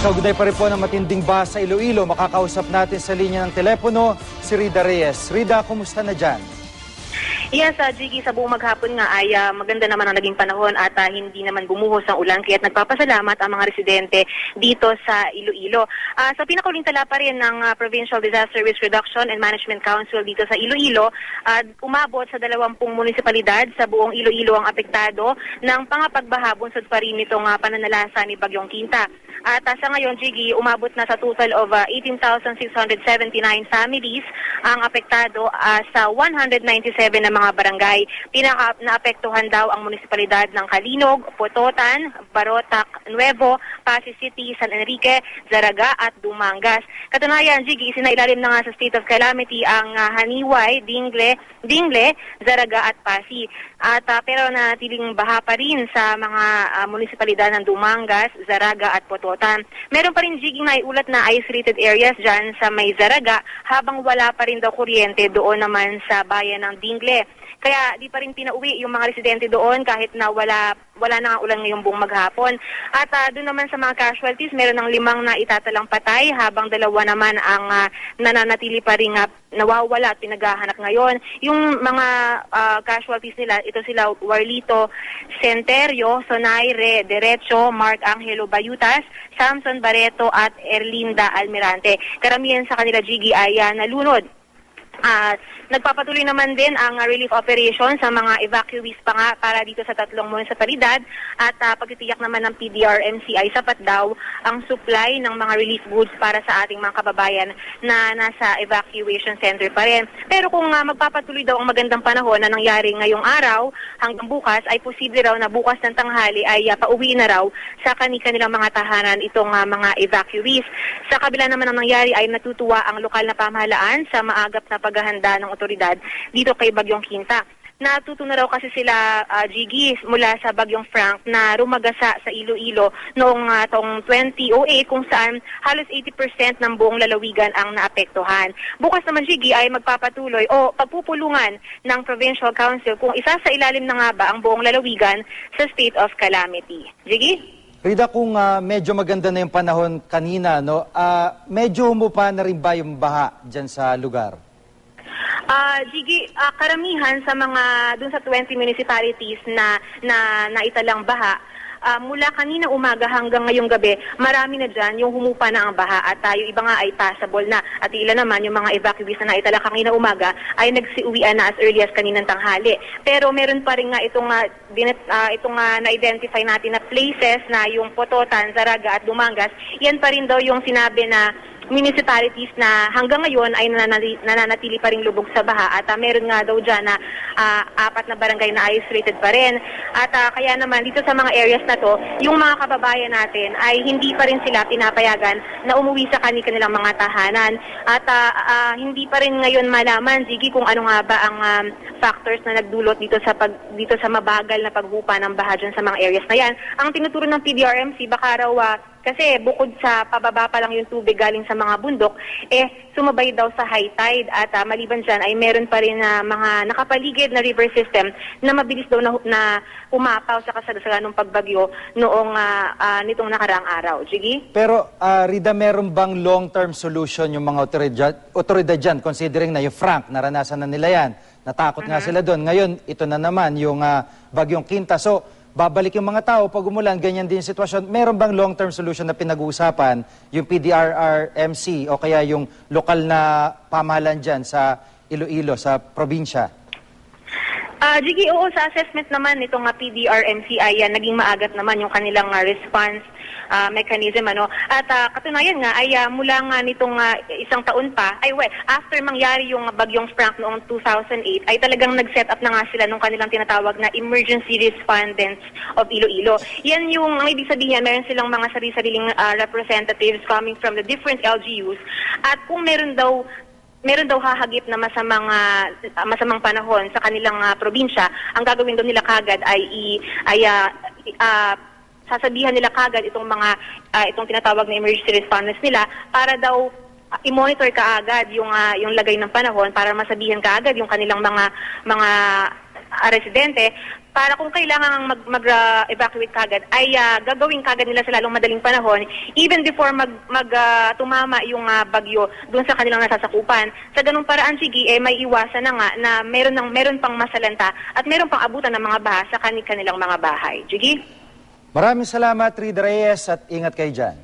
Kaugnay pa rin po ng matinding baha sa Iloilo, makakausap natin sa linya ng telepono si Rida Reyes. Rida, kumusta na dyan? Yes, Jiggy, sa buong maghapon nga ay maganda naman ang naging panahon at hindi naman bumuhos ang ulan, kaya't nagpapasalamat ang mga residente dito sa Iloilo. Sa pinakauling tala pa rin ng Provincial Disaster Risk Reduction and Management Council dito sa Iloilo, umabot sa 20 munisipalidad sa buong Iloilo ang apektado ng pangapagbaha bunsod pa rin itong pananalasa ni Bagyong Quinta. At sa ngayon, Jiggy, umabot na sa total of 18,679 families ang apektado sa 197 na mga barangay. Naapektuhan daw ang munisipalidad ng Calinog, Pototan, Barotac, Nuevo, Pasig City, San Enrique, Zaraga at Dumangas. Katunayan, Jiggy, sinailalim na nga sa state of calamity ang Haniway, Dingle, Zaraga at Pasig. Pero natiling baha pa rin sa mga munisipalidad ng Dumangas, Zaraga at Pototan. Meron pa rin, Jiggy, naiulat na isolated areas dyan sa may Zaraga, habang wala pa rin daw kuryente doon naman sa bayan ng Dingle. Kaya di pa rin pinauwi yung mga residente doon kahit na wala na nga ulan ngayong buong maghapon. At doon naman sa mga casualties, meron ng 5 na itatalang patay, habang 2 naman ang nananatili pa rin nawawala at pinaghahanap ngayon. Yung mga casualties nila, ito sila Warlito Centerio, Sonaire Derecho, Mark Angelo Bayutas, Samson Barreto at Erlinda Almirante. Karamihan sa kanila, Jiggy, ay nalunod. Nagpapatuloy naman din ang relief operation sa mga evacuees pa nga para dito sa 3 munisipalidad, at pagtitiyak naman ng PDRMC ay sapat daw ang supply ng mga relief goods para sa ating mga kababayan na nasa evacuation center pa rin. Pero kung magpapatuloy daw ang magandang panahon na nangyari ngayong araw hanggang bukas, ay posible raw na bukas ng tanghali ay pauwi na raw sa kanilang mga tahanan itong mga evacuees. Sa kabila naman ng nangyari ay natutuwa ang lokal na pamahalaan sa maagap na paghahanda ng otoridad dito kay Bagyong Quinta. Natuto na raw kasi sila, Jiggy, mula sa Bagyong Frank na rumagasa sa Iloilo noong taong 2008, kung saan halos 80% ng buong lalawigan ang naapektuhan. Bukas naman, Jiggy, ay magpapatuloy o pagpupulungan ng Provincial Council kung isa sa ilalim na nga ba ang buong lalawigan sa state of calamity. Jiggy? Rida, kung medyo maganda na yung panahon kanina, no, medyo humupa na rin ba yung baha dyan sa lugar? Jiggy, karamihan sa mga dun sa 20 municipalities na naitalang baha, mula kanina umaga hanggang ngayong gabi, marami na dyan yung humupa na ang baha, at yung iba nga ay passable na. At ilan naman yung mga evacuees na naitala kanina umaga ay nagsiuwian na as early as kaninang tanghali. Pero meron pa rin nga itong na-identify natin na places na yung Pototan, Zaraga at Dumangas, yan pa rin daw yung sinabi na municipalities na hanggang ngayon ay nananatili pa rin lubog sa baha, at meron nga daw dyan na 4 na barangay na isolated pa rin. At kaya naman dito sa mga areas na to, yung mga kababayan natin ay hindi pa rin sila pinapayagan na umuwi sa kanilang mga tahanan. At hindi pa rin ngayon malaman, Jiggy, kung ano nga ba ang factors na nagdulot dito sa mabagal na paghupa ng baha dyan sa mga areas na yan. Ang tinuturo ng PDRMC, baka raw kasi bukod sa pababa pa lang yung tubig galing sa mga bundok, sumabay daw sa high tide, at maliban dyan ay meron pa rin mga nakapaligid na river system na mabilis daw na umapaw sa kasalasalan ng pagbagyo noong nitong nakaraang araw. Jiggy? Pero Rida, meron bang long-term solution yung mga otoridad dyan, considering na yung Frank, naranasan na nila yan, natakot nga sila doon. Ngayon, ito na naman yung Bagyong Quinta. So, babalik yung mga tao pag umulan, ganyan din yung sitwasyon. Meron bang long-term solution na pinag-uusapan yung PDRRMC o kaya yung lokal na pamahalaan dyan sa Iloilo, sa probinsya? Jiggy, oo, sa assessment naman itong PDRMC ay naging maagat naman yung kanilang response mechanism, ano. At katunayan nga ay mula nga nitong isang taon pa, after mangyari yung Bagyong Frank noong 2008, ay talagang nag-set up na nga sila nung kanilang tinatawag na Emergency Respondents of Iloilo. Yan yung, ang ibig sabihin, meron silang mga sarili-sariling representatives coming from the different LGUs, at kung meron daw hahagip na masamang panahon sa kanilang probinsya, ang gagawin daw nila kagad ay sasabihan nila kagad itong tinatawag na emergency responders nila para daw i-monitor kaagad yung lagay ng panahon, para masabihan kaagad yung kanilang mga residente para kung kailangan mag-evacuate kagad, ay gagawin kagad nila sa lalong madaling panahon, even before tumama yung bagyo doon sa kanilang nasasakupan. Sa ganung paraan, sige, may iwasan na nga na meron pang masalanta at meron pang abutan ng mga baha sa kanilang mga bahay. Sige? Maraming salamat, Rida Reyes, at ingat kayo dyan.